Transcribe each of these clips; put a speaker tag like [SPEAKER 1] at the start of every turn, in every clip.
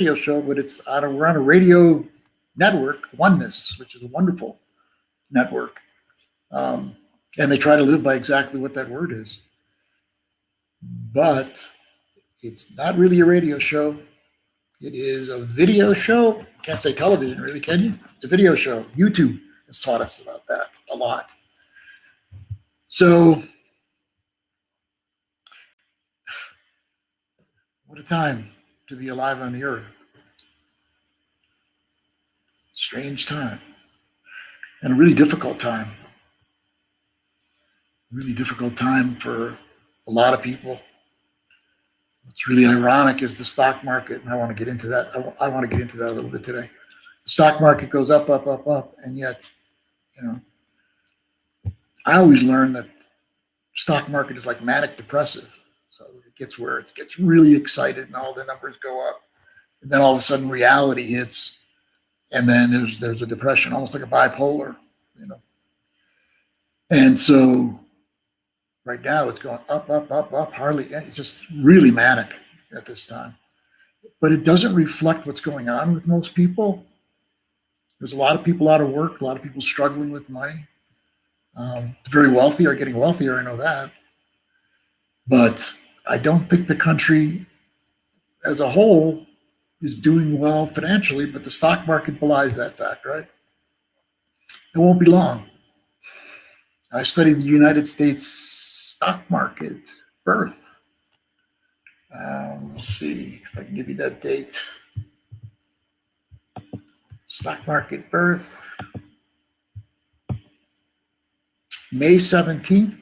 [SPEAKER 1] radio show, but we're on a radio network, Oneness, which is a wonderful network. And they try to live by exactly what that word is. But it's not really a radio show. It is a video show. Can't say television, really, can you? It's a video show. YouTube has taught us about that a lot. So, what a time to be alive on the earth. Strange time. And a really difficult time. Really difficult time for a lot of people. What's really ironic is the stock market, and I want to get into that. I want to get into that a little bit today. The stock market goes up, up, up, up, and yet, I always learn that stock market is like manic depressive. So it gets where it gets really excited and all the numbers go up, and then all of a sudden reality hits, and then there's a depression, almost like a bipolar, And so right now it's going up, up, up, up, hardly, it's just really manic at this time. But it doesn't reflect what's going on with most people. There's a lot of people out of work, a lot of people struggling with money. The very wealthy are getting wealthier, I know that. But I don't think the country as a whole is doing well financially, but the stock market belies that fact, right? It won't be long. I studied the United States stock market birth. Let's see if I can give you that date. Stock market birth, May 17th,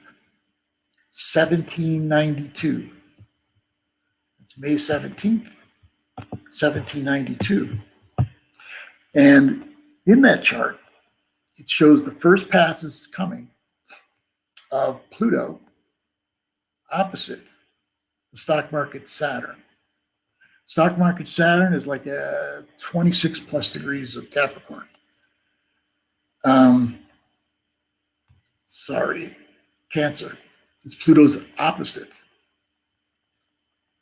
[SPEAKER 1] 1792. It's May 17th, 1792. And in that chart, it shows the first passes coming of Pluto opposite the stock market Saturn. Stock market Saturn is like 26 plus degrees of Capricorn. Cancer. It's Pluto's opposite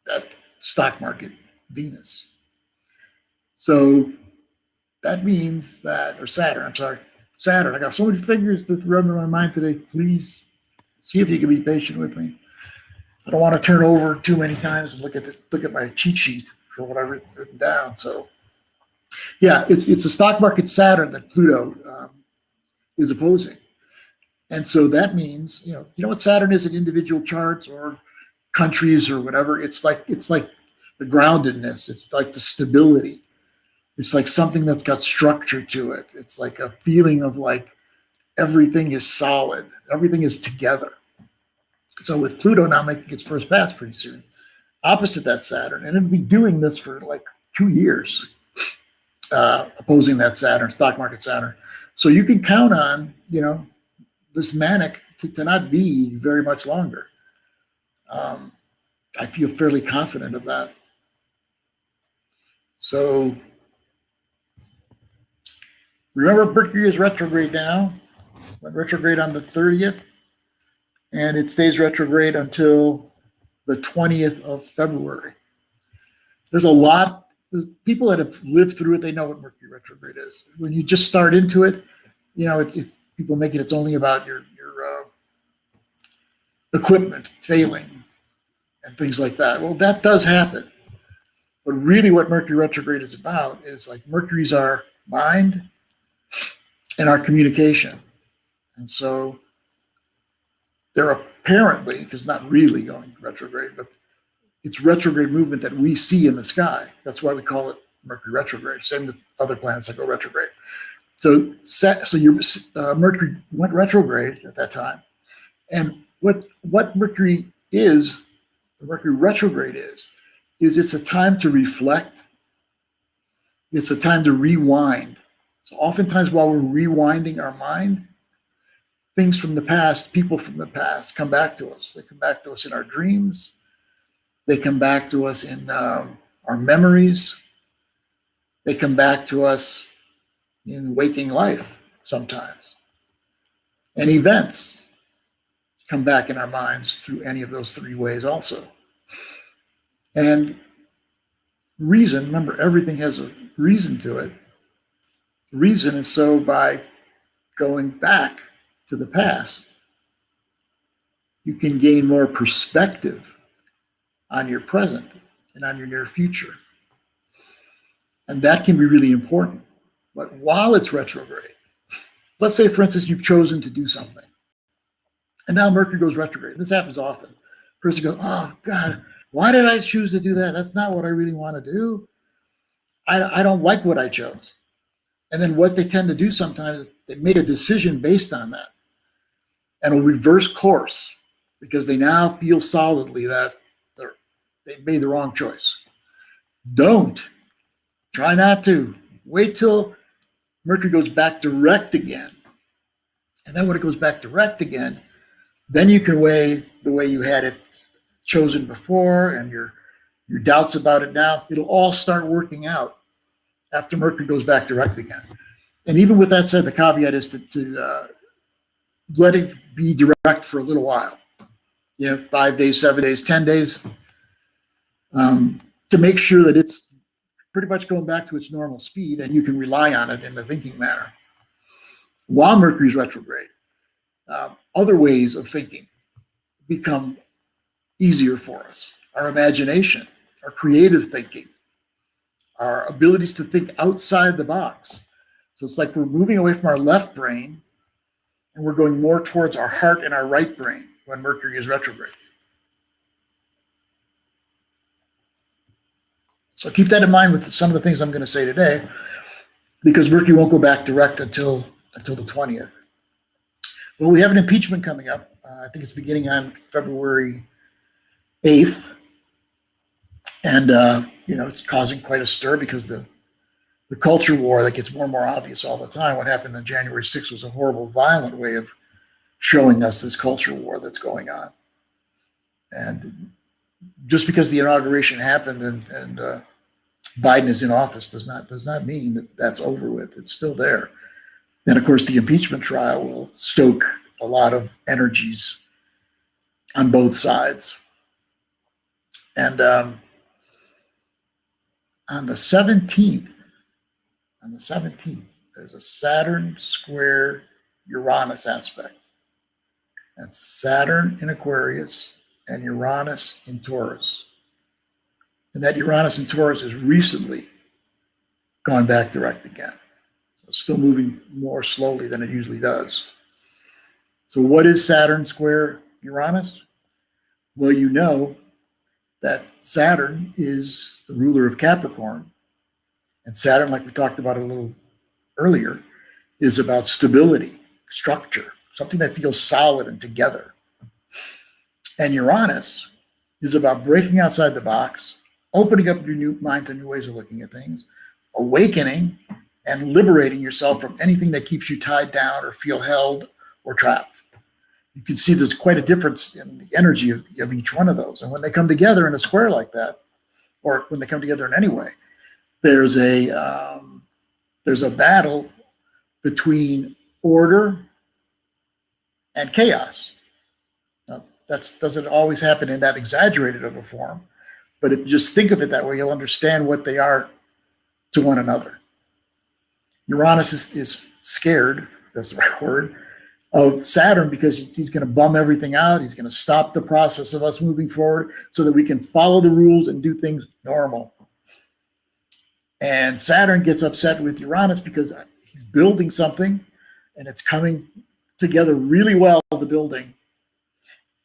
[SPEAKER 1] that stock market Venus. So that means that, or Saturn, Saturn. I got so many figures to run in my mind today. Please see if you can be patient with me. I don't want to turn over too many times and look at my cheat sheet for what I've written down. So, yeah, it's the stock market Saturn that Pluto is opposing, and so that means you know what Saturn is in individual charts or countries or whatever. It's like the groundedness. It's like the stability. It's like something that's got structure to it. It's like a feeling of like everything is solid, everything is together. So with Pluto now making its first pass pretty soon, opposite that Saturn, and it'll be doing this for like 2 years, opposing that Saturn, stock market Saturn. So you can count on, this manic to not be very much longer. I feel fairly confident of that. So remember, Mercury is retrograde now. Went retrograde on the 30th, and it stays retrograde until the 20th of February. There's a lot, people that have lived through it, they know what Mercury retrograde is. When you just start into it, it's people make it's only about your equipment failing and things like that. Well, that does happen. But really what Mercury retrograde is about is like Mercury's our mind and our communication. And so they're apparently, because not really going retrograde, but it's retrograde movement that we see in the sky. That's why we call it Mercury retrograde. Same with other planets that go retrograde. So your Mercury went retrograde at that time. And what Mercury is, the Mercury retrograde is it's a time to reflect. It's a time to rewind. So oftentimes while we're rewinding our mind, things from the past, people from the past come back to us. They come back to us in our dreams. They come back to us in our memories. They come back to us in waking life sometimes. And events come back in our minds through any of those three ways also. And reason, remember, everything has a reason to it. The reason is so by going back to the past, you can gain more perspective on your present and on your near future. And that can be really important. But while it's retrograde, let's say, for instance, you've chosen to do something, and now Mercury goes retrograde. This happens often. Person goes, oh, God, why did I choose to do that? That's not what I really want to do. I don't like what I chose. And then what they tend to do sometimes is they make a decision based on that and will reverse course because they now feel solidly that they made the wrong choice. Don't. Try not to. Wait till Mercury goes back direct again. And then when it goes back direct again, then you can weigh the way you had it chosen before and your doubts about it now. It'll all start working out after Mercury goes back direct again. And even with that said, the caveat is to let it be direct for a little while. 5 days, 7 days, 10 days, to make sure that it's pretty much going back to its normal speed and you can rely on it in the thinking manner. While Mercury's retrograde, other ways of thinking become easier for us. Our imagination, our creative thinking, our abilities to think outside the box. So it's like we're moving away from our left brain and we're going more towards our heart and our right brain when Mercury is retrograde. So keep that in mind with some of the things I'm going to say today, because Mercury won't go back direct until the 20th. Well, we have an impeachment coming up. I think it's beginning on February 8th. And, it's causing quite a stir because the culture war that gets more and more obvious all the time. What happened on January 6th was a horrible, violent way of showing us this culture war that's going on. And just because the inauguration happened and Biden is in office does not mean that that's over with. It's still there. And of course, the impeachment trial will stoke a lot of energies on both sides. And on the 17th, there's a Saturn square Uranus aspect. That's Saturn in Aquarius and Uranus in Taurus. And that Uranus in Taurus has recently gone back direct again. It's still moving more slowly than it usually does. So what is Saturn square Uranus? Well, you know that Saturn is the ruler of Capricorn. And Saturn, like we talked about a little earlier, is about stability, structure, something that feels solid and together. And Uranus is about breaking outside the box, opening up your new mind to new ways of looking at things, awakening, and liberating yourself from anything that keeps you tied down or feel held or trapped. You can see there's quite a difference in the energy of each one of those. And when they come together in a square like that, or when they come together in any way, there's a battle between order and chaos. Now, that doesn't always happen in that exaggerated of a form, but if you just think of it that way, you'll understand what they are to one another. Uranus is scared, if that's the right word, of Saturn because he's going to bum everything out. He's going to stop the process of us moving forward so that we can follow the rules and do things normal. And Saturn gets upset with Uranus because he's building something and it's coming together really well, the building.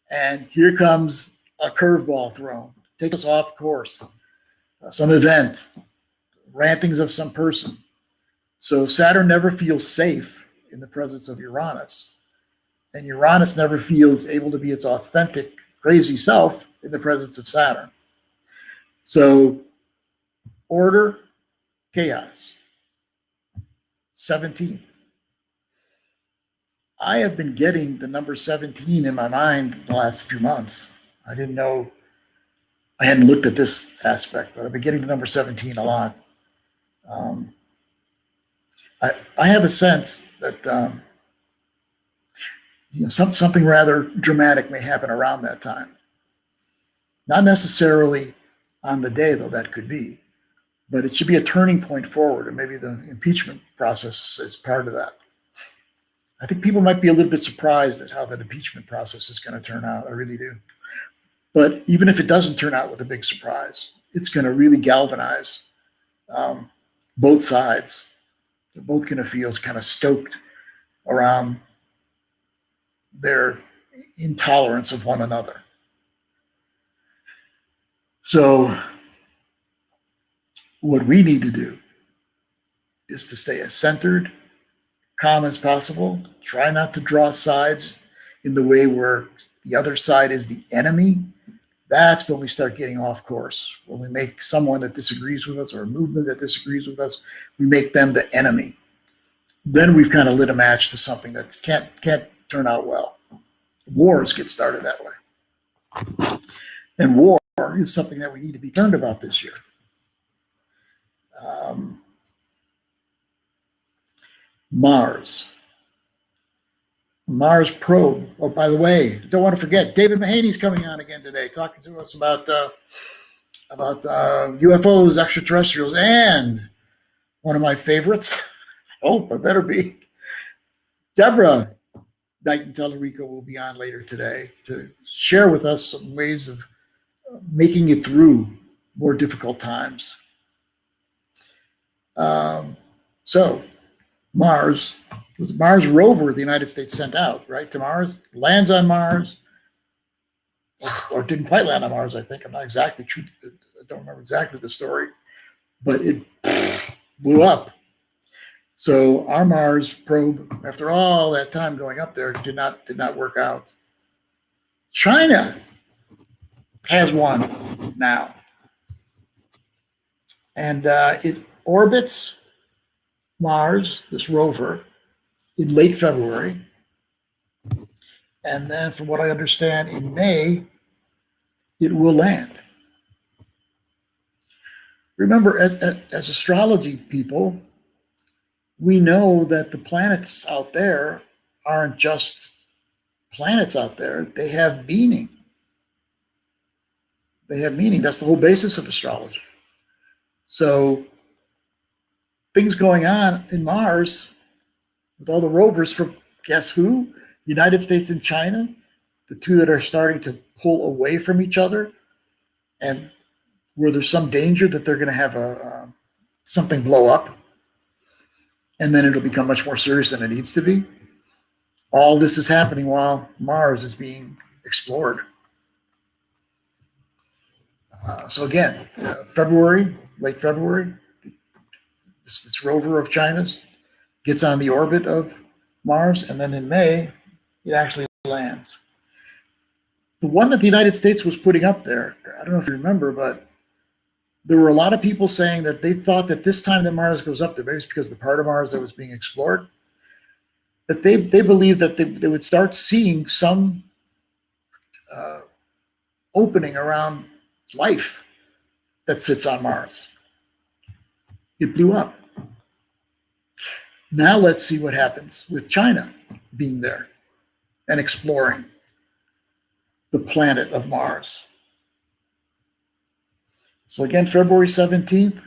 [SPEAKER 1] And here comes a curveball thrown, take us off course, some event, rantings of some person. So Saturn never feels safe in the presence of Uranus. And Uranus never feels able to be its authentic, crazy self in the presence of Saturn. So order, chaos. 17th. I have been getting the number 17 in my mind the last few months. I didn't know, I hadn't looked at this aspect, but I've been getting the number 17 a lot. I have a sense that something rather dramatic may happen around that time. Not necessarily on the day, though that could be, but it should be a turning point forward, and maybe the impeachment process is part of that. I think people might be a little bit surprised at how that impeachment process is going to turn out. I really do. But even if it doesn't turn out with a big surprise, it's going to really galvanize both sides. They're both going to feel kind of stoked around their intolerance of one another. So what we need to do is to stay as centered, calm as possible. Try not to draw sides in the way where the other side is the enemy. That's when we start getting off course. When we make someone that disagrees with us or a movement that disagrees with us, we make them the enemy. Then we've kind of lit a match to something that can't turn out well. Wars get started that way. And war is something that we need to be concerned about this year. Mars probe. Oh, by the way, don't want to forget, David Mahaney's coming on again today, talking to us about UFOs, extraterrestrials, and one of my favorites. I better be. Deborah Knighton Tallarico will be on later today to share with us some ways of making it through more difficult times. So Mars, the Mars rover the United States sent out, right, to Mars, lands on Mars, or didn't quite land on Mars, I think. I'm not exactly true. I don't remember exactly the story, but it blew up. So our Mars probe, after all that time going up there, did not work out. China has one now, and it orbits Mars, this rover, in late February. And then, from what I understand, in May, it will land. Remember, as astrology people, we know that the planets out there aren't just planets out there. They have meaning. They have meaning. That's the whole basis of astrology. So things going on in Mars with all the rovers from, guess who? United States and China, the two that are starting to pull away from each other, and where there's some danger that they're going to have something blow up, and then it'll become much more serious than it needs to be. All this is happening while Mars is being explored. So again, late February, this rover of China's gets on the orbit of Mars, and then in May, it actually lands. The one that the United States was putting up there, I don't know if you remember, but there were a lot of people saying that they thought that this time that Mars goes up there, maybe it's because of the part of Mars that was being explored, that they believed that they would start seeing some opening around life that sits on Mars. It blew up. Now let's see what happens with China being there and exploring the planet of Mars. So again, February 17th,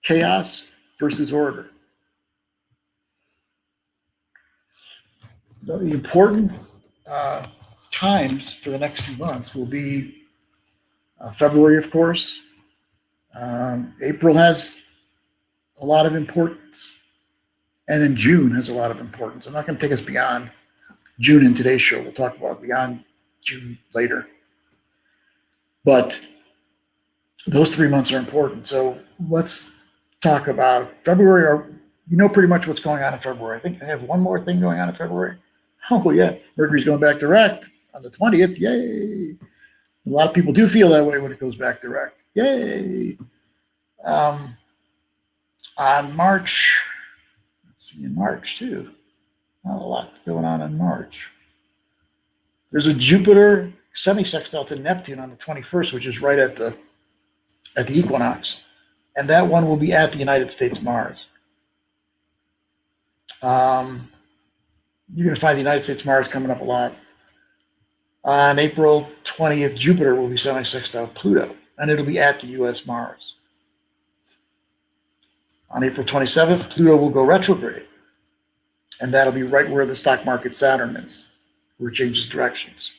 [SPEAKER 1] chaos versus order. The important times for the next few months will be February, of course. April has a lot of importance. And then June has a lot of importance. I'm not going to take us beyond June in today's show. We'll talk about beyond June later. But those 3 months are important. So let's talk about February. You know pretty much what's going on in February. I think I have one more thing going on in February. Oh, yeah. Mercury's going back direct on the 20th. Yay. A lot of people do feel that way when it goes back direct. Yay. On March, let's see, in March too. Not a lot going on in March. There's a Jupiter semi-sextile to Neptune on the 21st, which is right at the equinox. And that one will be at the United States Mars. You're going to find the United States Mars coming up a lot. On April 20th, Jupiter will be semi-sextile Pluto, and it'll be at the U.S. Mars. On April 27th, Pluto will go retrograde. And that'll be right where the stock market Saturn is, where it changes directions.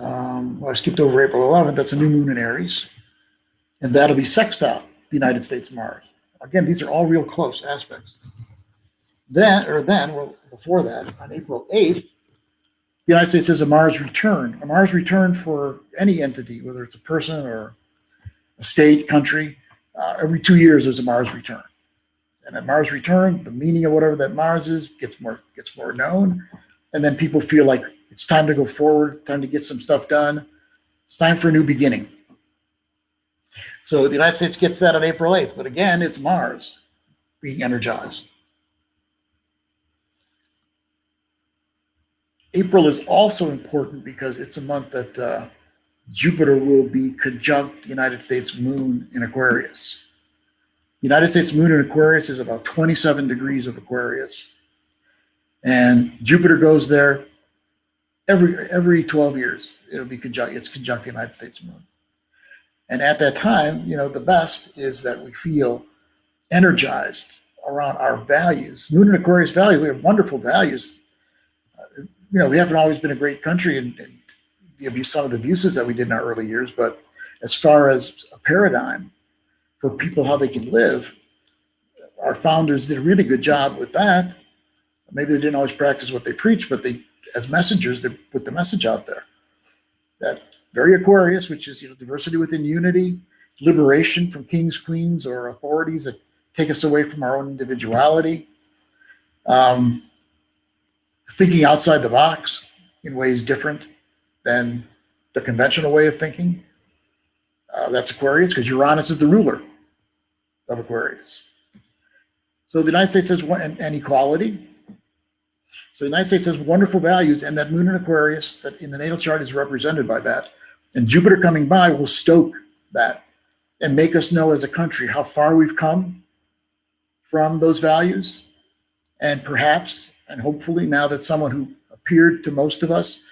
[SPEAKER 1] I skipped over April 11th. That's a new moon in Aries. And that'll be sextile the United States Mars. Again, these are all real close aspects. Before that, on April 8th, the United States has a Mars return. A Mars return for any entity, whether it's a person or a state, country, every 2 years there's a Mars return. And at Mars return, the meaning of whatever that Mars is gets more known. And then people feel like it's time to go forward, time to get some stuff done. It's time for a new beginning. So the United States gets that on April 8th. But again, it's Mars being energized. April is also important because it's a month that Jupiter will be conjunct the United States moon in Aquarius. The United States moon in Aquarius is about 27 degrees of Aquarius. And Jupiter goes there every 12 years. It's conjunct the United States moon. And at that time, the best is that we feel energized around our values. Moon in Aquarius values, we have wonderful values. We haven't always been a great country and some of the abuses that we did in our early years, but as far as a paradigm for people, how they can live, our founders did a really good job with that. Maybe they didn't always practice what they preach, but as messengers, they put the message out there. That very Aquarius, which is diversity within unity, liberation from kings, queens, or authorities that take us away from our own individuality, thinking outside the box in ways different than the conventional way of thinking. That's Aquarius, because Uranus is the ruler of Aquarius. So the United States has and equality. So the United States has wonderful values, and that moon in Aquarius, that in the natal chart is represented by that. And Jupiter coming by will stoke that and make us know as a country how far we've come from those values. And perhaps, and hopefully, now that someone who appeared to most of us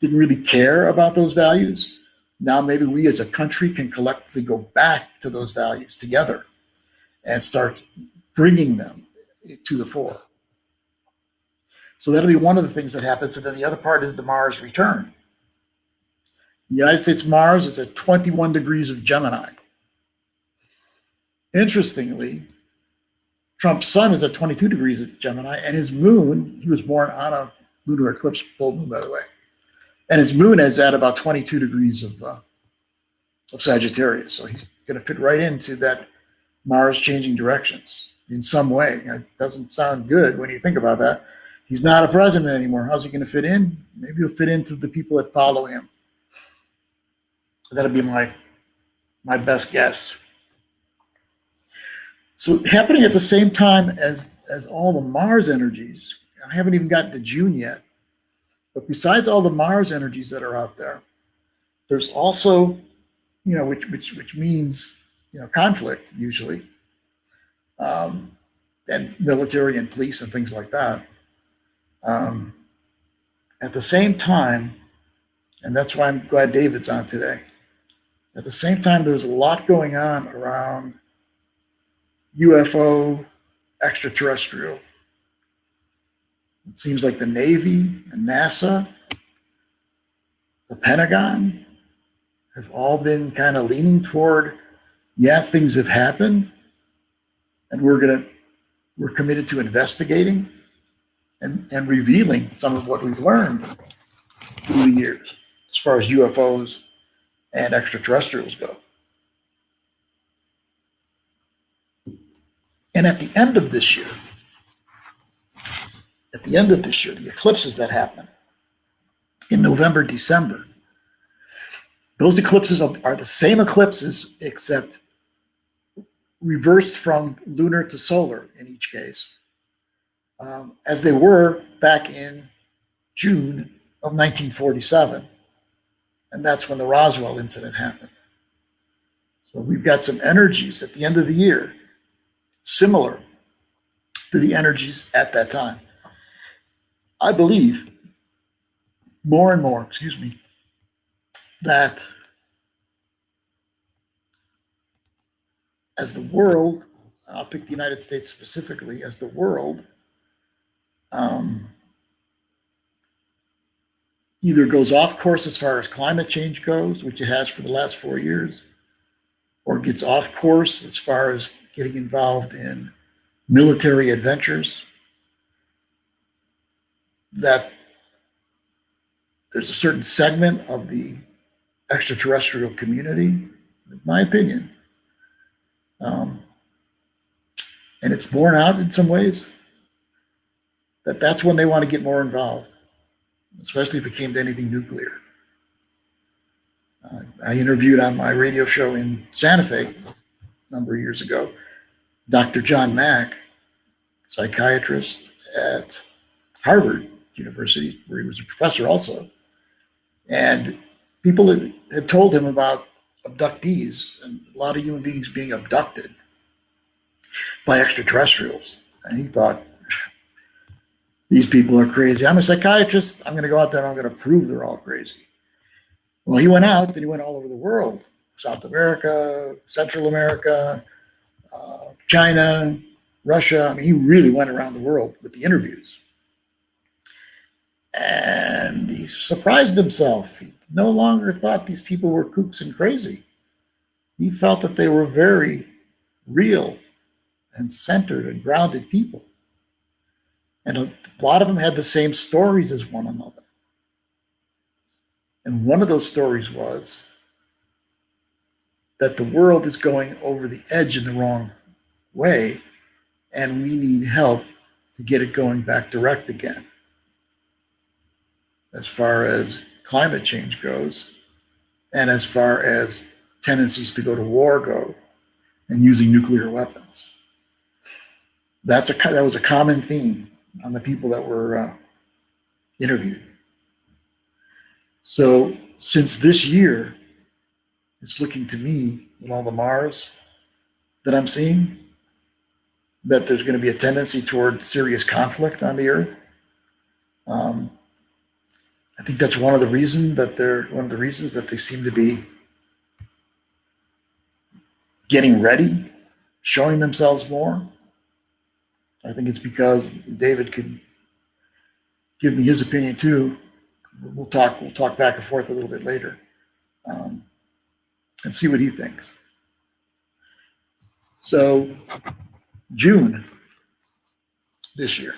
[SPEAKER 1] didn't really care about those values, now maybe we as a country can collectively go back to those values together and start bringing them to the fore. So that'll be one of the things that happens. And then the other part is the Mars return. The United States Mars is at 21 degrees of Gemini. Interestingly, Trump's sun is at 22 degrees of Gemini, and his moon, he was born on a lunar eclipse, full moon, by the way, and his moon is at about 22 degrees of Sagittarius. So he's going to fit right into that Mars changing directions in some way. It doesn't sound good when you think about that. He's not a president anymore. How's he going to fit in? Maybe he'll fit into the people that follow him. That'll be my best guess. So happening at the same time as all the Mars energies, I haven't even gotten to June yet, but besides all the Mars energies that are out there, there's also, which means, conflict usually, and military and police and things like that. At the same time, and that's why I'm glad David's on today, at the same time, there's a lot going on around UFO extraterrestrial. It seems like the Navy and NASA, the Pentagon, have all been kind of leaning toward, things have happened, and we're committed to investigating and revealing some of what we've learned through the years as far as UFOs and extraterrestrials go. And at the end of this year, the eclipses that happen in November, December, those eclipses are the same eclipses, except reversed from lunar to solar in each case, as they were back in June of 1947. And that's when the Roswell incident happened. So we've got some energies at the end of the year similar to the energies at that time. I believe more and more, that as the world, I'll pick the United States specifically, as the world either goes off course as far as climate change goes, which it has for the last 4 years, or gets off course as far as getting involved in military adventures, that there's a certain segment of the extraterrestrial community, in my opinion, and it's borne out in some ways, that's when they want to get more involved, especially if it came to anything nuclear. I interviewed on my radio show in Santa Fe a number of years ago Dr. John Mack, psychiatrist at Harvard University, where he was a professor also. And people had told him about abductees and a lot of human beings being abducted by extraterrestrials. And he thought, these people are crazy. I'm a psychiatrist. I'm going to go out there and I'm going to prove they're all crazy. Well, he went out and he went all over the world, South America, Central America, China, Russia. I mean, he really went around the world with the interviews. And he surprised himself. He no longer thought these people were kooks and crazy. He felt that they were very real and centered and grounded people. And a lot of them had the same stories as one another. And one of those stories was that the world is going over the edge in the wrong way, and we need help to get it going back direct again. As far as climate change goes, and as far as tendencies to go to war go, and using nuclear weapons. That was a common theme on the people that were interviewed. So since this year, it's looking to me, with all the Mars that I'm seeing, that there's going to be a tendency toward serious conflict on the Earth. I think that's one of the reasons that they seem to be getting ready, showing themselves more. I think it's because David could give me his opinion too. We'll talk back and forth a little bit later, and see what he thinks. So June this year.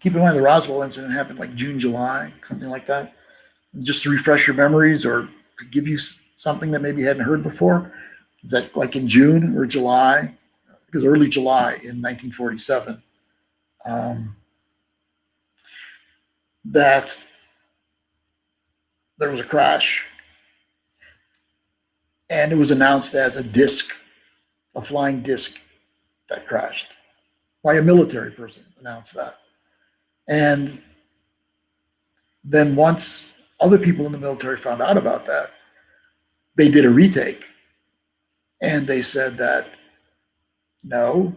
[SPEAKER 1] Keep in mind the Roswell incident happened like June, July, something like that. Just to refresh your memories or to give you something that maybe you hadn't heard before, that like in June or July, because early July in 1947, that there was a crash, and it was announced as a flying disc that crashed by a military person, announced that. And then once other people in the military found out about that, they did a retake, and they said that no,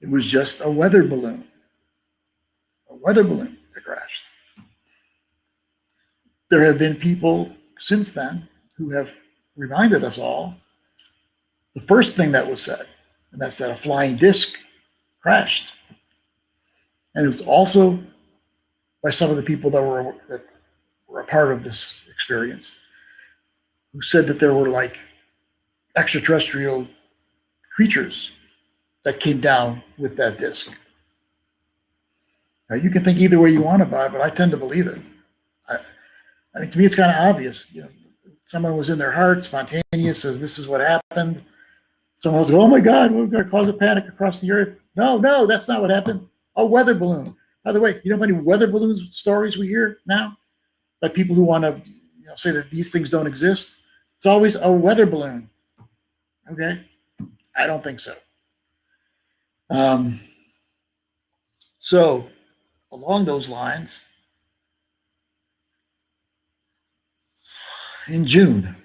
[SPEAKER 1] it was just a weather balloon that crashed. There have been people since then who have reminded us all the first thing that was said, and that's that a flying disc crashed. And it was also by some of the people that were a part of this experience, who said that there were like extraterrestrial creatures that came down with that disc. Now, you can think either way you want about it, but I tend to believe it. I mean, to me, it's kind of obvious. You know, someone was in their heart, spontaneous, says this is what happened. Someone else goes, oh my God, we're going to cause a panic across the earth. No, that's not what happened. A weather balloon. By the way, you know how many weather balloon stories we hear now? Like people who want to say that these things don't exist. It's always a weather balloon. Okay? I don't think so. So, along those lines, in June,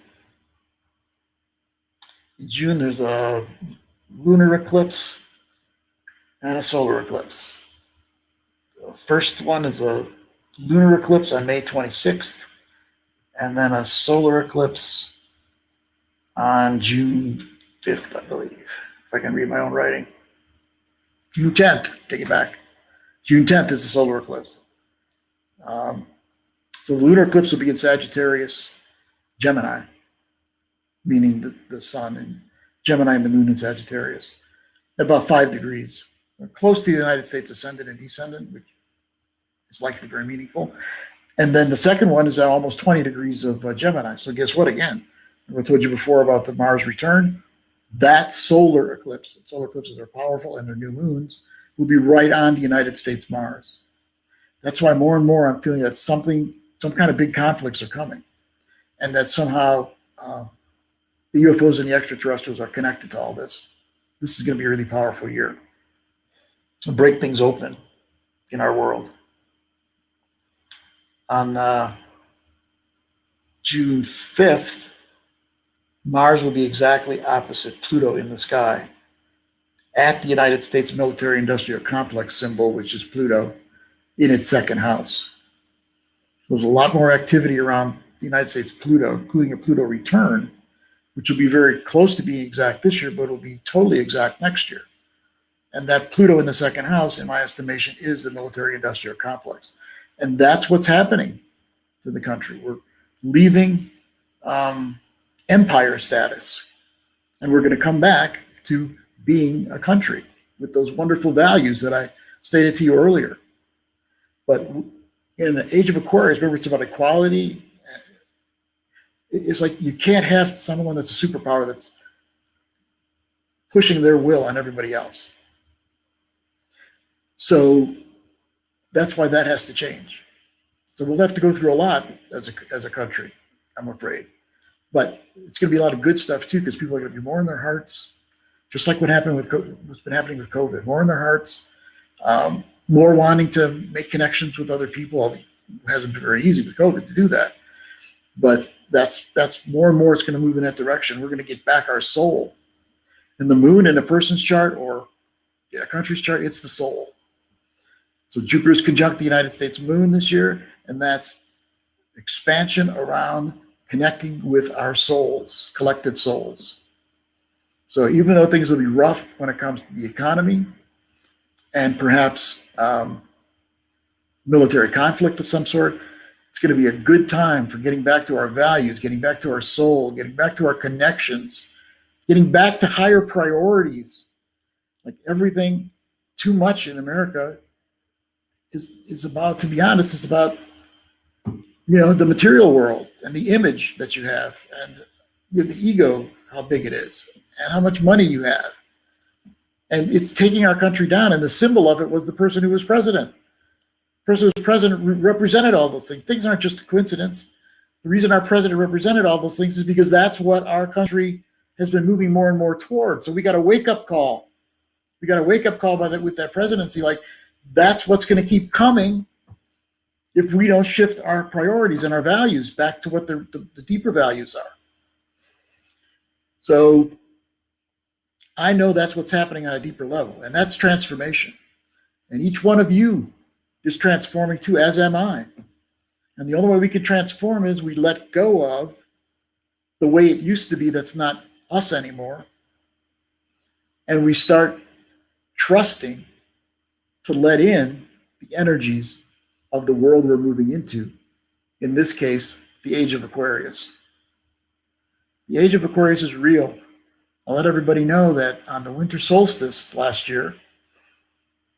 [SPEAKER 1] there's a lunar eclipse and a solar eclipse. The first one is a lunar eclipse on May 26th, and then a solar eclipse on June 5th, I believe, if I can read my own writing. June 10th, take it back. June 10th is the solar eclipse. So the lunar eclipse will be in Sagittarius, Gemini, meaning the sun, and Gemini and the moon in Sagittarius, at about 5 degrees. Close to the United States ascendant and descendant, which is likely very meaningful. And then the second one is at almost 20 degrees of Gemini. So guess what again? I told you before about the Mars return. That solar eclipse, solar eclipses are powerful and they're new moons, will be right on the United States Mars. That's why more and more I'm feeling that some kind of big conflicts are coming, and that somehow the UFOs and the extraterrestrials are connected to all this. This is going to be a really powerful year. It'll break things open in our world. On June 5th, Mars will be exactly opposite Pluto in the sky at the United States military-industrial complex symbol, which is Pluto, in its second house. So there's a lot more activity around the United States Pluto, including a Pluto return, which will be very close to being exact this year, but it'll be totally exact next year. And that Pluto in the second house, in my estimation, is the military-industrial complex. And that's what's happening to the country. We're leaving empire status, and we're going to come back to being a country with those wonderful values that I stated to you earlier. But in the Age of Aquarius, remember, it's about equality. It's like you can't have someone that's a superpower that's pushing their will on everybody else. So that's why that has to change. So we'll have to go through a lot as a country, I'm afraid. But it's going to be a lot of good stuff too, because people are going to be more in their hearts, just like what's been happening with COVID. More in their hearts, more wanting to make connections with other people. It hasn't been very easy with COVID to do that, but that's more and more. It's going to move in that direction. We're going to get back our soul. And the moon in a person's chart or a country's chart, it's the soul. So Jupiter's conjunct the United States moon this year, and that's expansion around connecting with our souls, collective souls. So even though things will be rough when it comes to the economy and perhaps military conflict of some sort, it's going to be a good time for getting back to our values, getting back to our soul, getting back to our connections, getting back to higher priorities. Like everything too much in America is about, to be honest, is about, the material world and the image that you have and the ego, how big it is and how much money you have. And it's taking our country down. And the symbol of it was the person who was president. The person who was president represented all those things. Things aren't just a coincidence. The reason our president represented all those things is because that's what our country has been moving more and more toward. So we got a wake-up call. We got a wake-up call with that presidency. Like, that's what's going to keep coming if we don't shift our priorities and our values back to what the deeper values are. So I know that's what's happening on a deeper level, and that's transformation. And each one of you is transforming too, as am I. And the only way we can transform is we let go of the way it used to be that's not us anymore. And we start trusting to let in the energies of the world we're moving into. In this case, the Age of Aquarius. The Age of Aquarius is real. I'll let everybody know that on the winter solstice last year,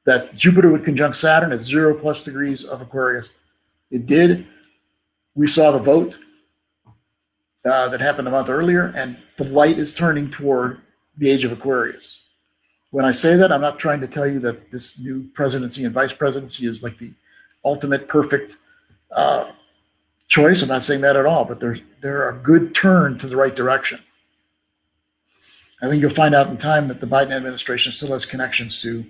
[SPEAKER 1] that Jupiter would conjunct Saturn at 0+ degrees of Aquarius. It did. We saw the vote that happened a month earlier, and the light is turning toward the Age of Aquarius. When I say that, I'm not trying to tell you that this new presidency and vice presidency is like the ultimate perfect choice. I'm not saying that at all, but they're a good turn to the right direction. I think you'll find out in time that the Biden administration still has connections to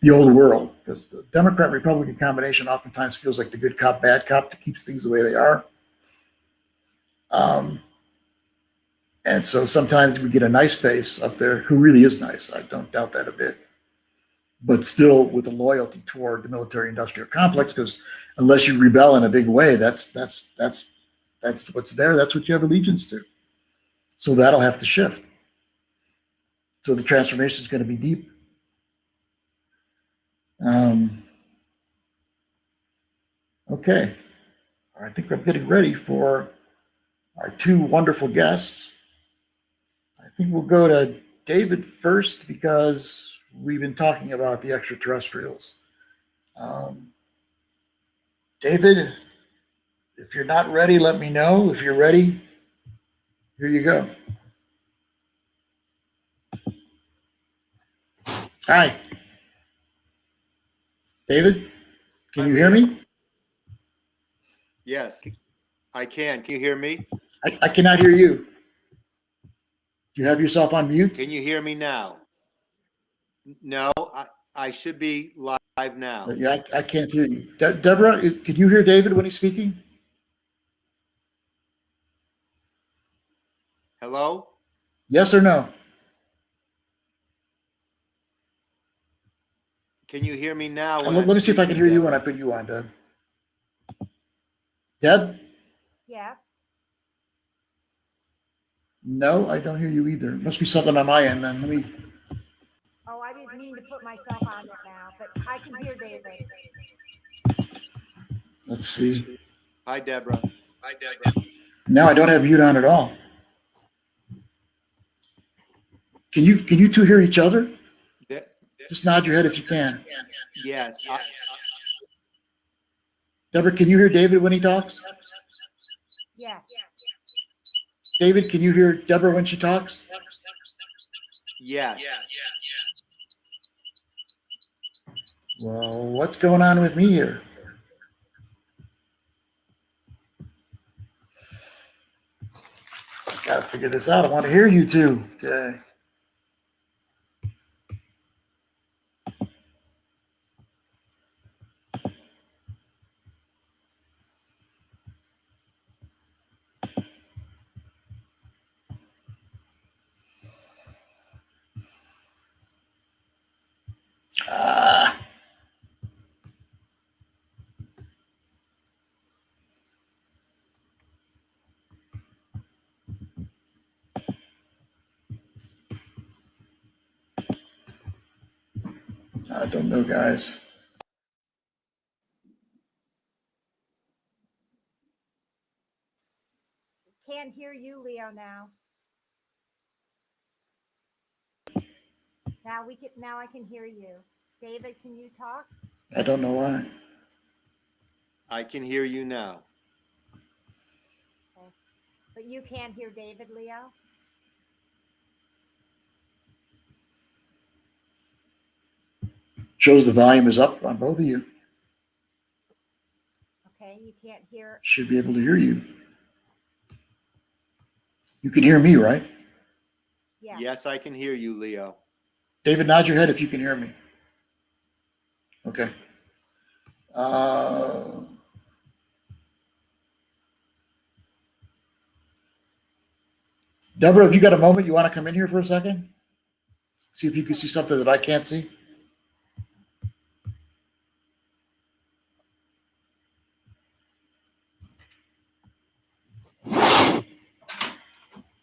[SPEAKER 1] the old world, because the Democrat-Republican combination oftentimes feels like the good cop, bad cop that keeps things the way they are. And so sometimes we get a nice face up there who really is nice. I don't doubt that a bit. But still with a loyalty toward the military-industrial complex, because unless you rebel in a big way, that's what's there. That's what you have allegiance to. So that'll have to shift. So the transformation is going to be deep. Okay. I think I'm getting ready for our two wonderful guests. I think we'll go to David first because we've been talking about the extraterrestrials. David, if you're not ready, let me know. If you're ready, here you go. Hi. David, can you hear me?
[SPEAKER 2] Yes, I can. Can you hear me?
[SPEAKER 1] I cannot hear you. Do you have yourself on mute?
[SPEAKER 2] Can you hear me now? No, I should be live now.
[SPEAKER 1] Yeah, I can't hear you. Deborah, can you hear David when he's speaking?
[SPEAKER 2] Hello?
[SPEAKER 1] Yes or no?
[SPEAKER 2] Can you hear me now?
[SPEAKER 1] Let me see if I can hear you when I put you on, Deb. Deb?
[SPEAKER 3] Yes.
[SPEAKER 1] No, I don't hear you either. Must be something on my end then. Let me.
[SPEAKER 3] Oh, I didn't mean to put myself on it now, but I can hear David.
[SPEAKER 1] Let's see.
[SPEAKER 2] Hi, Deborah.
[SPEAKER 1] No, I don't have mute on at all. Can you two hear each other? Just nod your head if you can.
[SPEAKER 2] Yes.
[SPEAKER 1] Deborah, can you hear David when he talks?
[SPEAKER 3] Yes.
[SPEAKER 1] David, can you hear Deborah when she talks?
[SPEAKER 2] Yes.
[SPEAKER 1] Well, what's going on with me here? Gotta figure this out. I want to hear you two today. I don't know, guys.
[SPEAKER 3] Can't hear you, Leo, now. Now I can hear you. David, can you talk?
[SPEAKER 1] I don't know why.
[SPEAKER 2] I can hear you now.
[SPEAKER 3] Okay. But you can't hear David, Leo?
[SPEAKER 1] Shows the volume is up on both of you.
[SPEAKER 3] Okay, you can't hear.
[SPEAKER 1] Should be able to hear you. You can hear me, right?
[SPEAKER 3] Yeah.
[SPEAKER 2] Yes, I can hear you, Leo.
[SPEAKER 1] David, nod your head if you can hear me. Okay. Deborah, have you got a moment? You want to come in here for a second? See if you can see something that I can't see.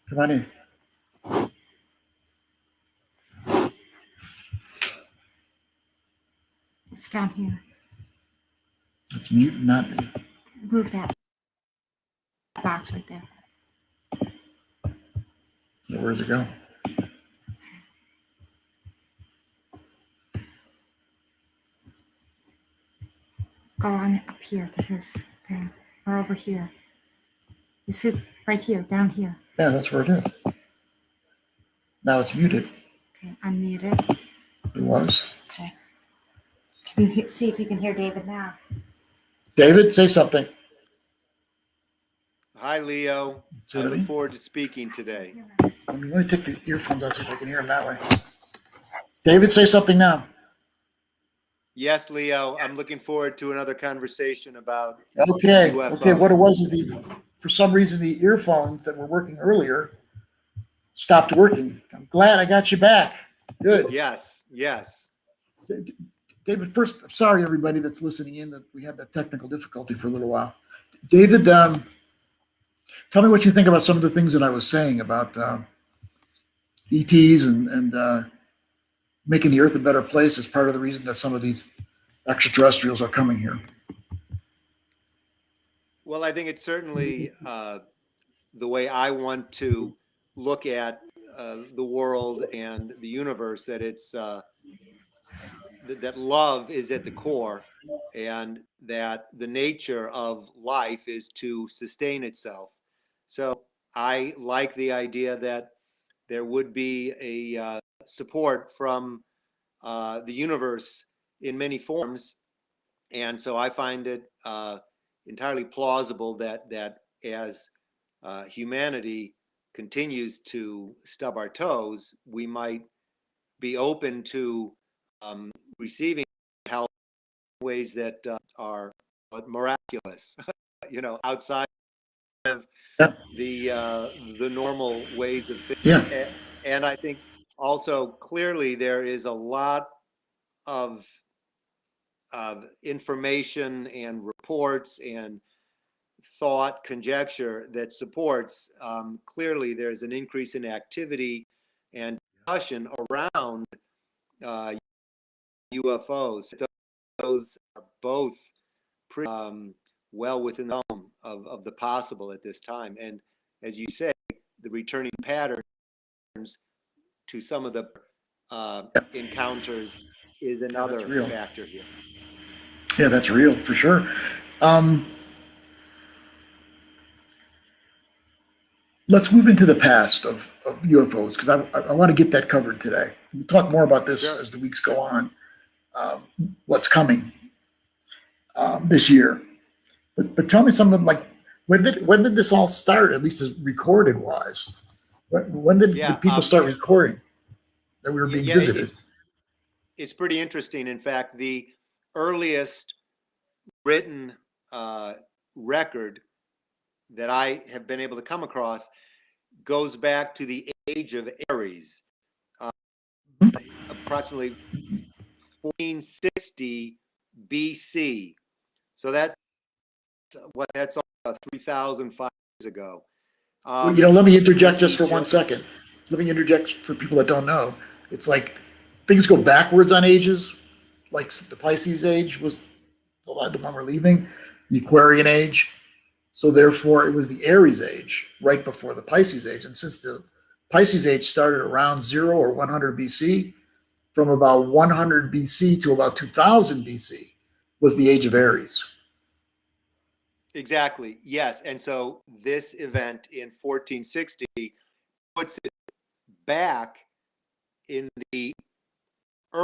[SPEAKER 1] Come on in.
[SPEAKER 4] It's down here.
[SPEAKER 1] It's mute, not me.
[SPEAKER 4] Move that box right there.
[SPEAKER 1] Yeah, where's it go?
[SPEAKER 4] Go on up here to his thing. Or over here. It's his right here, down here.
[SPEAKER 1] Yeah, that's where it is. Now it's muted.
[SPEAKER 4] Okay, unmute it.
[SPEAKER 1] It was.
[SPEAKER 4] Okay. Can you see if you can hear David now?
[SPEAKER 1] David, say something.
[SPEAKER 2] Hi, Leo. I look forward to speaking today.
[SPEAKER 1] Let me take the earphones out so if I can hear him that way. David, say something now.
[SPEAKER 2] Yes, Leo. I'm looking forward to another conversation about
[SPEAKER 1] Okay.
[SPEAKER 2] UFOs.
[SPEAKER 1] Okay. What it was is for some reason the earphones that were working earlier stopped working. I'm glad I got you back. Good.
[SPEAKER 2] Yes.
[SPEAKER 1] David, first, I'm sorry everybody that's listening in that we had that technical difficulty for a little while. David, tell me what you think about some of the things that I was saying about ETs and making the Earth a better place is part of the reason that some of these extraterrestrials are coming here.
[SPEAKER 2] Well, I think it's certainly the way I want to look at the world and the universe, that it's that love is at the core, and that the nature of life is to sustain itself. So I like the idea that there would be a support from the universe in many forms, and so I find it entirely plausible that as humanity continues to stub our toes, we might be open to receiving help in ways that are miraculous, outside of
[SPEAKER 1] Yeah.
[SPEAKER 2] the normal ways of thinking.
[SPEAKER 1] Yeah.
[SPEAKER 2] And I think also clearly there is a lot of information and reports and thought conjecture that supports clearly there's an increase in activity and discussion around UFOs. Those are both pretty well within the realm of the possible at this time. And as you say, the returning patterns to some of the encounters is another
[SPEAKER 1] real.
[SPEAKER 2] factor here.
[SPEAKER 1] Yeah, that's real for sure. Let's move into the past of UFOs, because I want to get that covered today. We'll talk more about this
[SPEAKER 2] Sure.
[SPEAKER 1] as the weeks go on, what's coming this year. But tell me something like, when did this all start, at least as recorded wise? When did people start recording that we were being visited?
[SPEAKER 2] It's pretty interesting. In fact, the earliest written record that I have been able to come across goes back to the Age of Aquarius, approximately 1460 BC. So that's 3,005 years ago.
[SPEAKER 1] Let me interject just for 1 second. Let me interject for people that don't know. It's like things go backwards on ages, like the Pisces age was the one we're leaving, the Aquarian age. So therefore, it was the Aries age right before the Pisces age. And since the Pisces age started around 0 or 100 BC, from about 100 BC to about 2000 BC was the age of Aries.
[SPEAKER 2] Exactly. Yes. And so this event in 1460 puts it back in the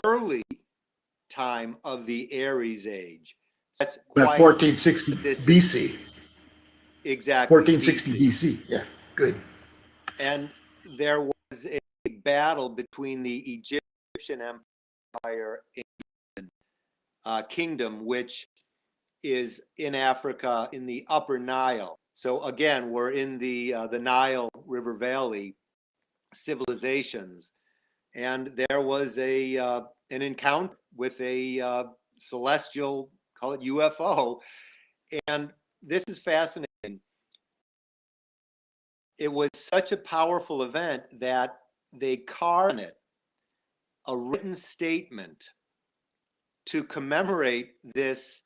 [SPEAKER 2] early time of the Aries age. That's
[SPEAKER 1] About 1460 BC.
[SPEAKER 2] Exactly.
[SPEAKER 1] 1460 BC. Yeah, good.
[SPEAKER 2] And there was a battle between the Egyptian Empire and kingdom, which is in Africa in the Upper Nile. So again, we're in the Nile River Valley civilizations, and there was an encounter with a celestial, call it UFO, and this is fascinating. It was such a powerful event that they carved in it a written statement to commemorate this,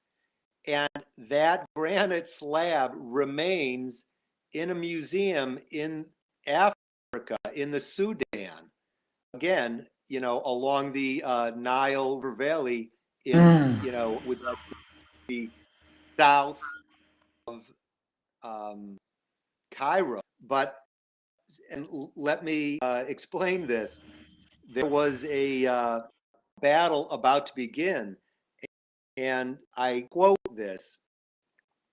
[SPEAKER 2] and that granite slab remains in a museum in Africa, in the Sudan, again, along the Nile River Valley, with the south of Cairo. But, and let me explain this. There was a battle about to begin, and I quote this: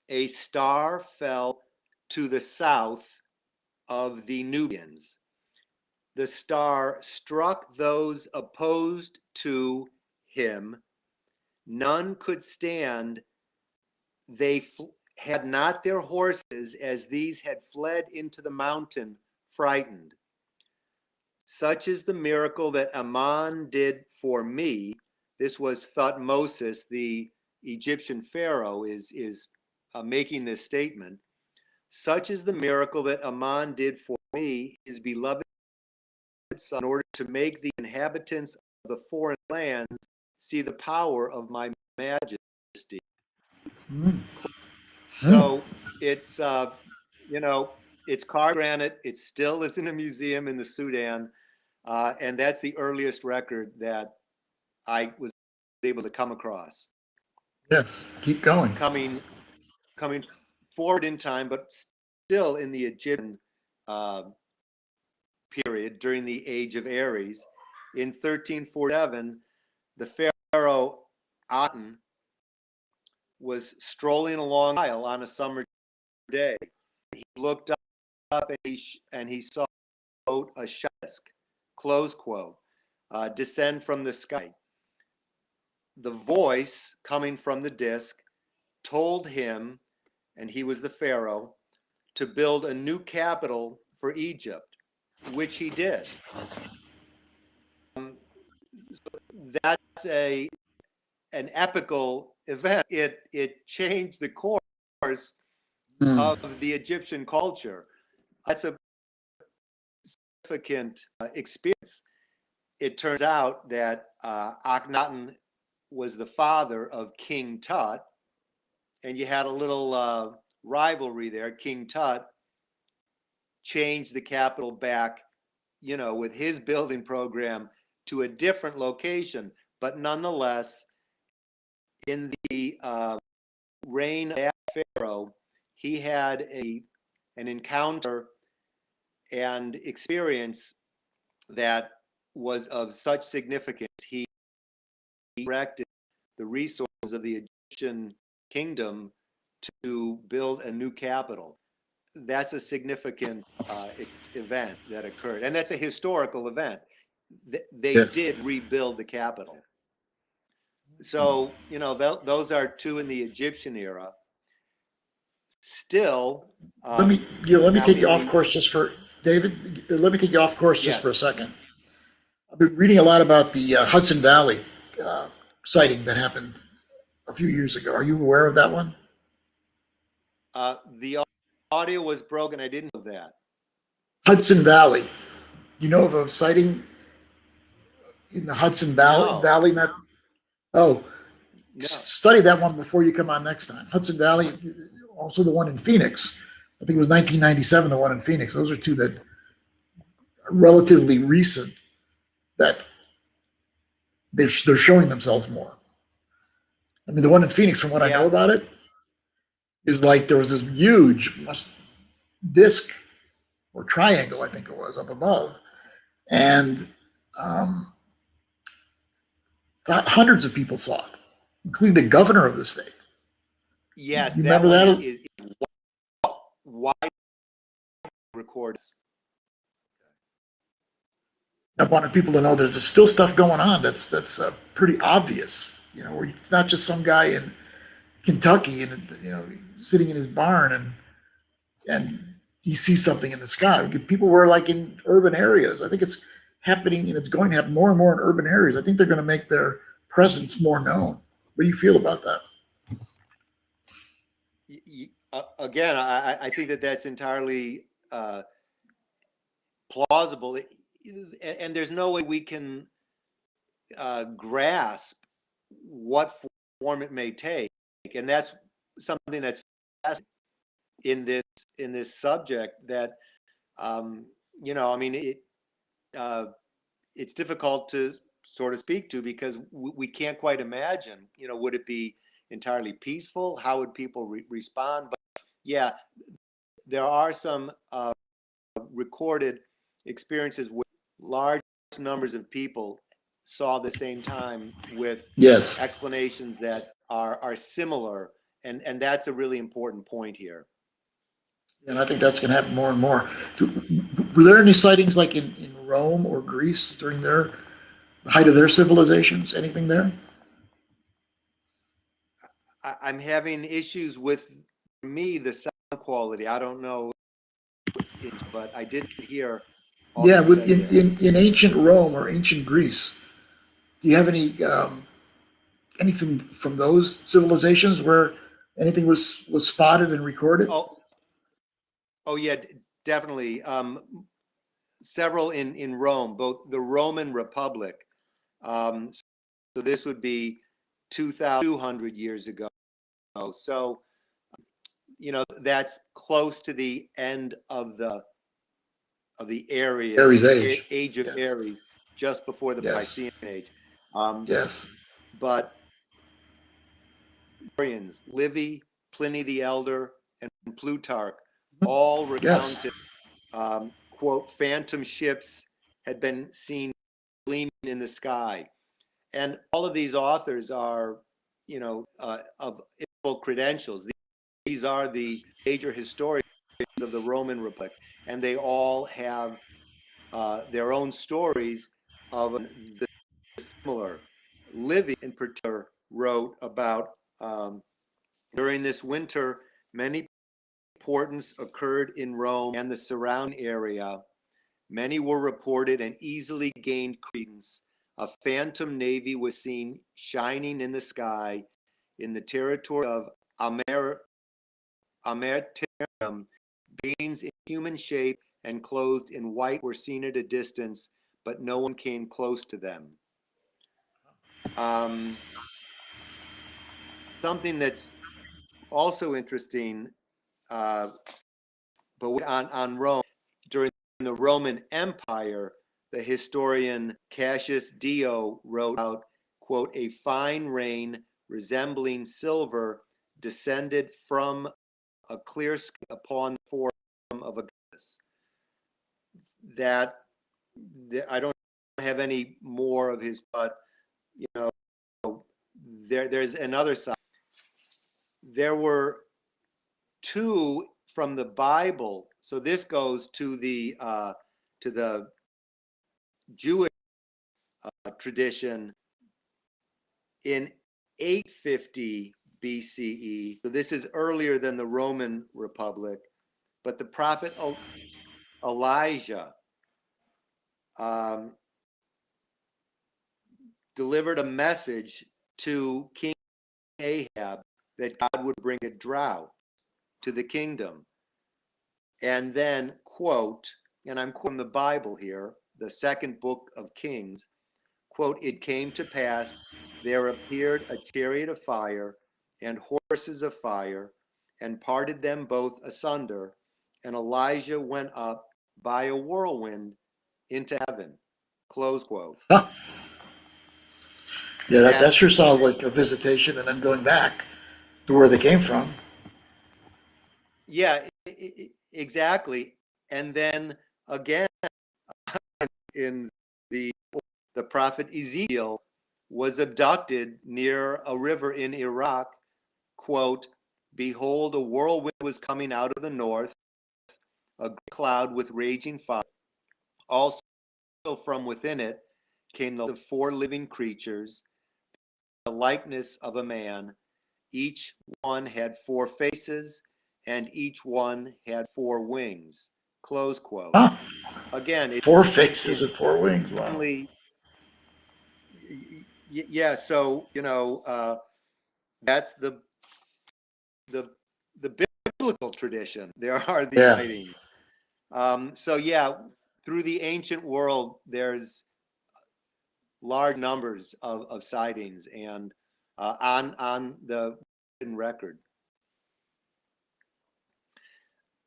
[SPEAKER 2] "A star fell to the south of the Nubians. The star struck those opposed to him. None could stand. They had not their horses, as these had fled into the mountain frightened. Such is the miracle that Ammon did for me." This was Thutmosis, the Egyptian pharaoh, is making this statement. "Such is the miracle that Ammon did for me, his beloved in order to make the inhabitants of the foreign lands see the power of my majesty.
[SPEAKER 1] Mm.
[SPEAKER 2] So it's, it's carved granite. It still is in a museum in the Sudan. And that's the earliest record that I was able to come across.
[SPEAKER 1] Yes, keep going.
[SPEAKER 2] Coming forward in time, but still in the Egyptian period during the Age of Aries. In 1347, the pharaoh Aten was strolling along the Nile on a summer day. He looked up and he saw, quote, a disk, close quote, descend from the sky. The voice coming from the disk told him, and he was the pharaoh, to build a new capital for Egypt, which he did. That's an epical event. It changed the course of the Egyptian culture. That's a significant experience. It turns out that Akhenaten was the father of King Tut, and you had a little rivalry there. King Tut changed the capital back, with his building program to a different location, but nonetheless, in the reign of that pharaoh, he had an encounter and experience that was of such significance. He directed the resources of the Egyptian kingdom to build a new capital. That's a significant event that occurred, and that's a historical event. They
[SPEAKER 1] Yes.
[SPEAKER 2] did rebuild the capital. So, those are two in the Egyptian era. Still,
[SPEAKER 1] Let me take you off course just for David. Let me take you off course just
[SPEAKER 2] Yes.
[SPEAKER 1] for a second. I've been reading a lot about the Hudson Valley sighting that happened a few years ago. Are you aware of that one?
[SPEAKER 2] The audio was broken. I didn't know that.
[SPEAKER 1] Hudson Valley. You know of a sighting in the Hudson Valley?
[SPEAKER 2] No.
[SPEAKER 1] Valley, not. Oh,
[SPEAKER 2] No.
[SPEAKER 1] study that one before you come on next time. Hudson Valley, also the one in Phoenix. I think it was 1997, the one in Phoenix. Those are two that are relatively recent that they're showing themselves more. I mean, the one in Phoenix, from what I know about it, is like there was this huge disc or triangle, I think it was, up above. And hundreds of people saw it, including the governor of the state.
[SPEAKER 2] Yes,
[SPEAKER 1] You
[SPEAKER 2] that
[SPEAKER 1] remember
[SPEAKER 2] one
[SPEAKER 1] that?
[SPEAKER 2] is wide records.
[SPEAKER 1] I wanted people to know there's still stuff going on that's pretty obvious. Where it's not just some guy in Kentucky and sitting in his barn and he sees something in the sky. People were like in urban areas. I think it's happening, and it's going to happen more and more in urban areas. I think they're going to make their presence more known. What do you feel about that?
[SPEAKER 2] Again, I think that's entirely plausible, and there's no way we can grasp what form it may take, and that's something that's fascinating in this subject. That it's difficult to sort of speak to because we can't quite imagine. Would it be entirely peaceful? How would people respond? But yeah, there are some recorded experiences where large numbers of people saw the same time with
[SPEAKER 1] Yes.
[SPEAKER 2] explanations that are similar, and that's a really important point here.
[SPEAKER 1] And I think that's going to happen more and more. Were there any sightings like in Rome or Greece during the height of their civilizations? Anything there?
[SPEAKER 2] I'm having issues with the sound quality. I don't know, but I did hear.
[SPEAKER 1] Yeah, in ancient Rome or ancient Greece, do you have any anything from those civilizations where anything was spotted and recorded?
[SPEAKER 2] Oh yeah, definitely. several in Rome, both the Roman Republic. So this would be 2,200 years ago. So, you know, that's close to the end of the
[SPEAKER 1] Aries age.
[SPEAKER 2] age of
[SPEAKER 1] Yes.
[SPEAKER 2] Aries, just before the
[SPEAKER 1] Yes.
[SPEAKER 2] Piscean age.
[SPEAKER 1] Yes.
[SPEAKER 2] But historians, Livy, Pliny the Elder, and Plutarch all recounted, quote, phantom ships had been seen gleaming in the sky. And all of these authors are, you know, of equal credentials. These are the major historians of the Roman Republic, and they all have their own stories of the similar. Livy, in particular, wrote about during this winter, many portents occurred in Rome and the surrounding area. Many were reported and easily gained credence. A phantom navy was seen shining in the sky in the territory of Amertium. Beings in human shape and clothed in white were seen at a distance, but no one came close to them. Something that's also interesting, but on Rome, during the Roman Empire, the historian Cassius Dio wrote out, quote, a fine rain resembling silver descended from a clear sky upon the form of a goddess. That I don't have any more of his, but you know, there's another side. There were two from the Bible. So this goes to the Jewish tradition in 850 BCE. So this is earlier than the Roman Republic, but the prophet Elijah delivered a message to King Ahab that God would bring a drought to the kingdom. And then, quote, and I'm quoting the Bible here, the second book of Kings, quote, it came to pass, there appeared a chariot of fire and horses of fire, and parted them both asunder, and Elijah went up by a whirlwind into heaven, close quote.
[SPEAKER 1] Huh. Yeah, that sure sounds like a visitation and then going back to where they came from.
[SPEAKER 2] Yeah, exactly. And then again, in the prophet Ezekiel was abducted near a river in Iraq, quote, behold, a whirlwind was coming out of the north, a great cloud with raging fire. Also from within it came the four living creatures, the likeness of a man. Each one had four faces, and each one had four wings. Close quote.
[SPEAKER 1] Huh?
[SPEAKER 2] Again,
[SPEAKER 1] Four faces and four wings. Wow.
[SPEAKER 2] Yeah, so you know, that's the biblical tradition. There are these sightings. So yeah, through the ancient world, there's large numbers of sightings, and on the written record.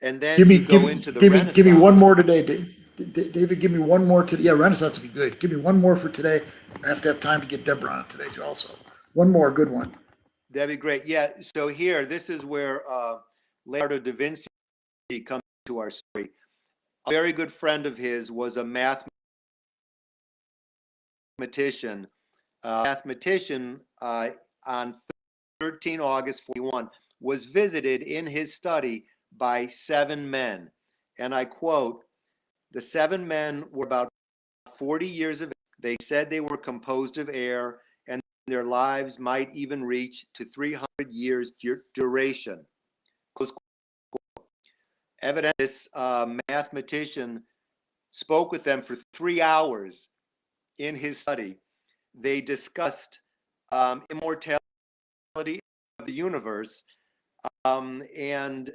[SPEAKER 2] And then
[SPEAKER 1] Give me one more today, David. Give me one more today. Yeah, Renaissance would be good. Give me one more for today. I have to have time to get Deborah on it today too. Also, one more good one.
[SPEAKER 2] That'd be great. Yeah. So here, this is where Leonardo da Vinci comes to our story. A very good friend of his was a mathematician. On 13 August 41 was visited in his study by 7 men. And I quote, the 7 men were about 40 years of age. They said they were composed of air, and their lives might even reach to 300 years duration. Evidently, this mathematician spoke with them for 3 hours in his study. They discussed immortality of the universe, and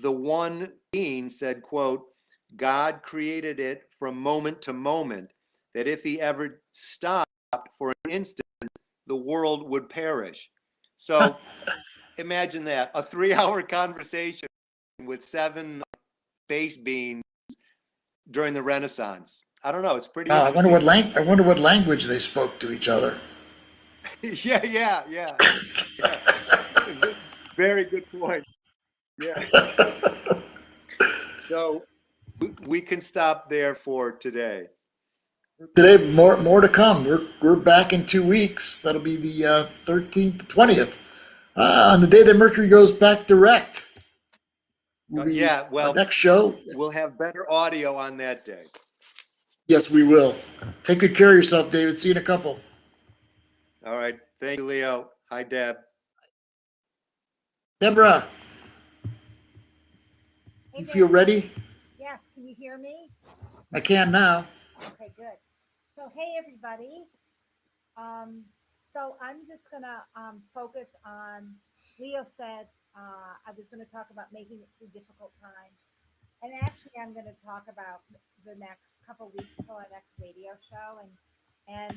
[SPEAKER 2] the one being said, quote, God created it from moment to moment, that if he ever stopped for an instant, the world would perish. So imagine that, a 3-hour conversation with 7 space beings during the Renaissance. I don't know. It's pretty
[SPEAKER 1] I wonder what
[SPEAKER 2] interesting.
[SPEAKER 1] I wonder what language they spoke to each other.
[SPEAKER 2] Yeah. Very good point. Yeah. So we can stop there for today.
[SPEAKER 1] Today, more to come. We're back in 2 weeks. That'll be the 13th, 20th, on the day that Mercury goes back direct. Will be
[SPEAKER 2] Yeah,
[SPEAKER 1] our
[SPEAKER 2] well,
[SPEAKER 1] next show.
[SPEAKER 2] we'll have better audio on that day.
[SPEAKER 1] Yes, we will. Take good care of yourself, David. See you in a couple.
[SPEAKER 2] All right. Thank you, Leo. Hi, Deb.
[SPEAKER 1] Deborah,
[SPEAKER 3] Hey
[SPEAKER 1] you
[SPEAKER 3] there.
[SPEAKER 1] feel ready?
[SPEAKER 3] Yes, can you hear me?
[SPEAKER 1] I can now.
[SPEAKER 3] Okay, good. So, hey, everybody. So I'm just gonna focus on. Leo said I was going to talk about making it through difficult times, and actually, I'm going to talk about the next couple weeks till our next radio show. And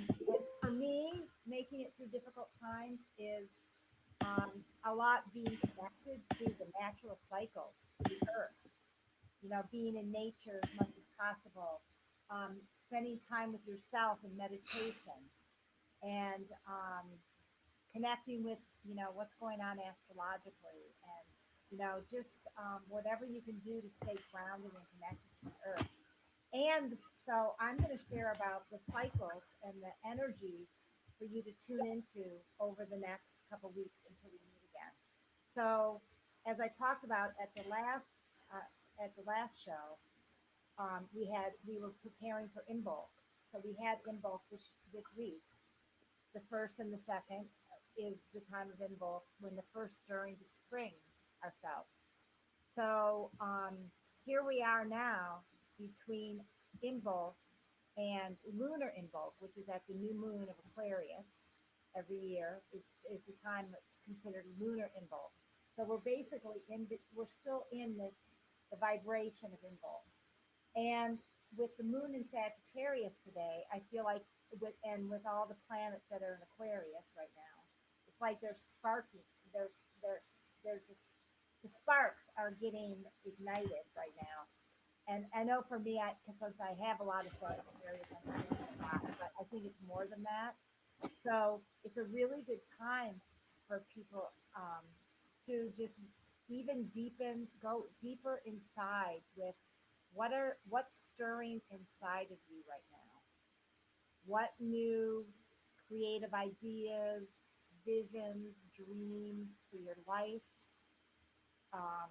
[SPEAKER 3] for me, making it through difficult times is a lot being connected to the natural cycles, to the earth. You know, being in nature as much as possible, spending time with yourself in meditation, and connecting with what's going on astrologically, and just whatever you can do to stay grounded and connected to the earth. And so I'm going to share about the cycles and the energies for you to tune into over the next couple weeks until we meet again. So as I talked about at the last show, we were preparing for Imbolc. So we had Imbolc this week. The first and the second is the time of Imbolc, when the first stirrings of spring are felt. So here we are now between Imbolc and lunar Imbolc, which is at the new moon of Aquarius every year, is the time that's considered lunar Imbolc. So we're still in the vibration of Imbolc. And with the moon in Sagittarius today, I feel like with all the planets that are in Aquarius right now, it's like they're sparking. There's this, the sparks are getting ignited right now. And I know for me, since I have a lot of Sagittarius, I'm not a lot, but I think it's more than that. So it's a really good time for people to just go deeper inside with what's stirring inside of you right now. What new creative ideas, visions, dreams for your life, um,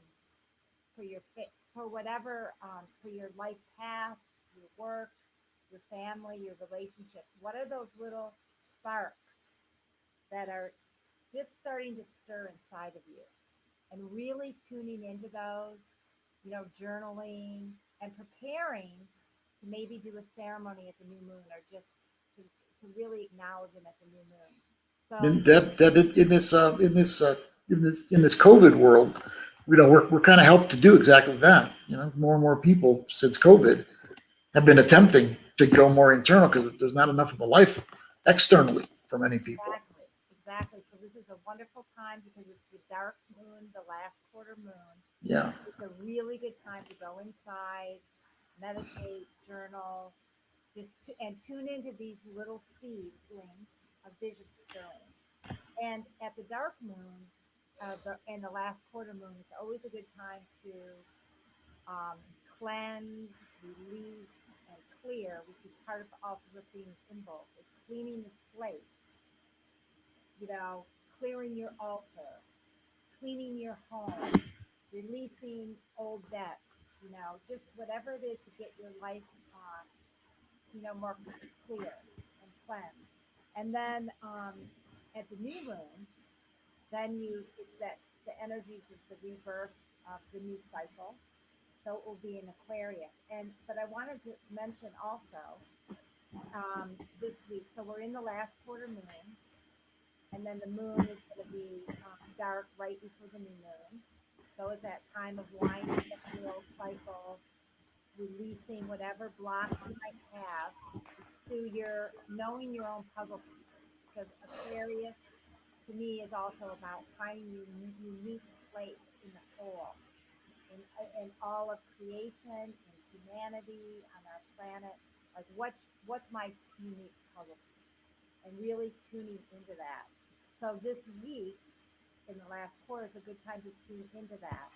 [SPEAKER 3] for whatever, for your life path, your work, your family, your relationships. What are those little sparks that are just starting to stir inside of you? And really tuning into those, journaling and preparing to maybe do a ceremony at the new moon, or just to really acknowledge them at the new moon.
[SPEAKER 1] And
[SPEAKER 3] So
[SPEAKER 1] Deb, in this COVID world, we're kind of helped to do exactly that. More and more people since COVID have been attempting to go more internal, because there's not enough of a life externally for many people.
[SPEAKER 3] exactly. So this is a wonderful time because it's the dark moon, the last quarter moon.
[SPEAKER 1] Yeah.
[SPEAKER 3] It's a really good time to go inside, meditate, journal, and tune into these little seedlings of vision stirring. And at the dark moon, and the last quarter moon, it's always a good time to cleanse, release, and clear, which is part of also the theme of Imbolc, is cleaning the slate, clearing your altar, cleaning your home, releasing old debts, just whatever it is to get your life, more clear and cleansed. And then at the new moon, it's that the energies of the rebirth of the new cycle. So it will be in Aquarius. But I wanted to mention also this week. So we're in the last quarter moon, and then the moon is going to be dark right before the new moon. So it's that time of winding up the old cycle, releasing whatever blocks you might have to your knowing your own puzzle piece. Because Aquarius, to me, is also about finding your unique place in the whole, in all of creation, in humanity, on our planet. Like, what's my unique puzzle piece? And really tuning into that. So this week, in the last quarter, is a good time to tune into that.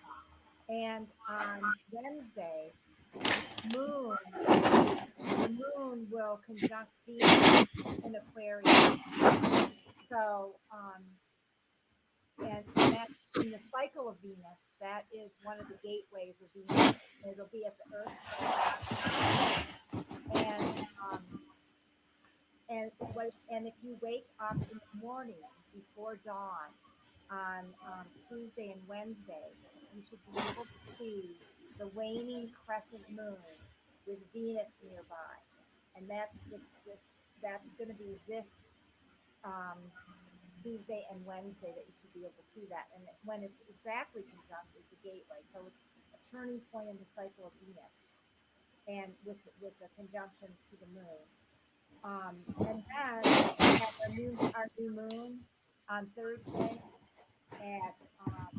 [SPEAKER 3] And on Wednesday, the moon will conjunct Venus in Aquarius. So, and that's in the cycle of Venus. That is one of the gateways of Venus. It'll be at the Earth. And if you wake up in the morning before dawn on Tuesday and Wednesday, you should be able to see the waning crescent moon with Venus nearby, and that's going to be this Tuesday and Wednesday that you should be able to see that. And when it's exactly conjunct is the gateway, so it's a turning point in the cycle of Venus, and with the conjunction to the moon. And then we have our new moon on Thursday at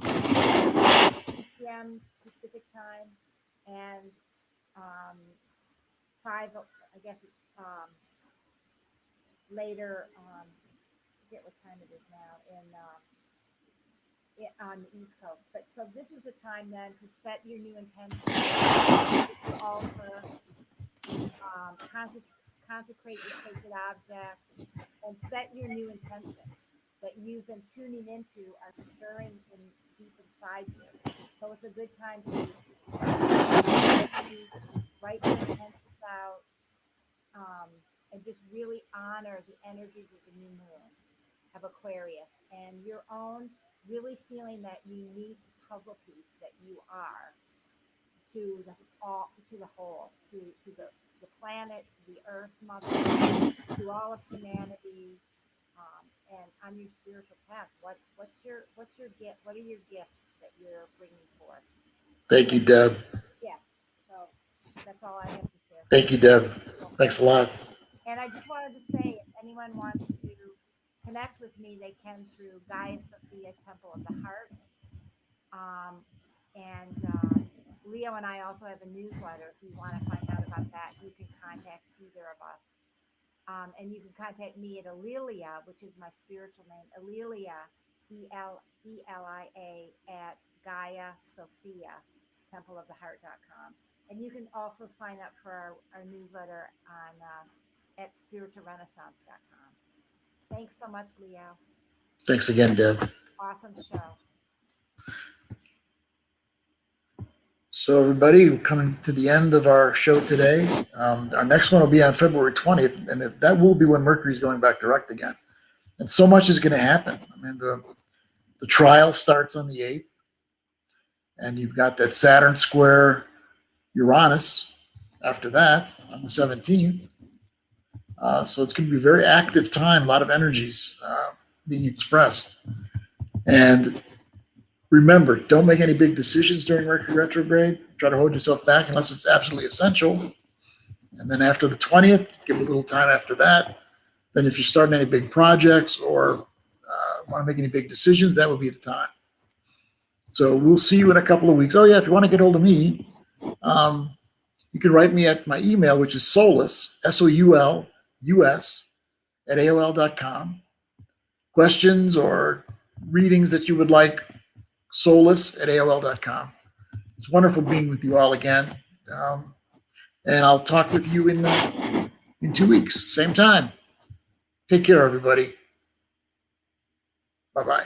[SPEAKER 3] 2 p.m. Pacific time, and 5, I guess it's later, I forget what time it is now on the East Coast. But so this is the time then to set your new intention, to alter, consecrate your sacred objects, and set your new intentions that you've been tuning into are stirring in deep inside you. So it's a good time to write your intentions out, and just really honor the energies of the new moon of Aquarius and your own really feeling that unique puzzle piece that you are to the whole, to the planet, to the Earth Mother, to all of humanity, and on your spiritual path. What's your gift? What are your gifts that you're bringing forth?
[SPEAKER 1] Thank you, Deb.
[SPEAKER 3] Yes. So that's all I have to share.
[SPEAKER 1] Thank you, Deb. Thanks a lot.
[SPEAKER 3] And I just wanted to say, if anyone wants to connect with me, they can through Gaia Sophia Temple of the Heart. Leo and I also have a newsletter. If you want to find out about that, you can contact either of us. And you can contact me at Alelia, which is my spiritual name, Alelia, Elia, at Gaia Sophia, templeoftheheart.com. And you can also sign up for our newsletter on at spiritualrenaissance.com. Thanks so much, Leo.
[SPEAKER 1] Thanks again, Deb.
[SPEAKER 3] Awesome show.
[SPEAKER 1] So everybody, we're coming to the end of our show today. Our next one will be on February 20th, and that will be when Mercury's going back direct again. And so much is going to happen. I mean, the trial starts on the 8th, and you've got that Saturn square Uranus after that on the 17th. So it's going to be a very active time, a lot of energies being expressed. And remember, don't make any big decisions during Mercury retrograde. Try to hold yourself back unless it's absolutely essential. And then after the 20th, give a little time after that. Then if you're starting any big projects or want to make any big decisions, that would be the time. So we'll see you in a couple of weeks. Oh, yeah, if you want to get hold of me, you can write me at my email, which is Soulus, SOULUS, at AOL.com. Questions or readings that you would like, Soulus at AOL.com. It's wonderful being with you all again. And I'll talk with you in 2 weeks, same time. Take care, everybody. Bye-bye.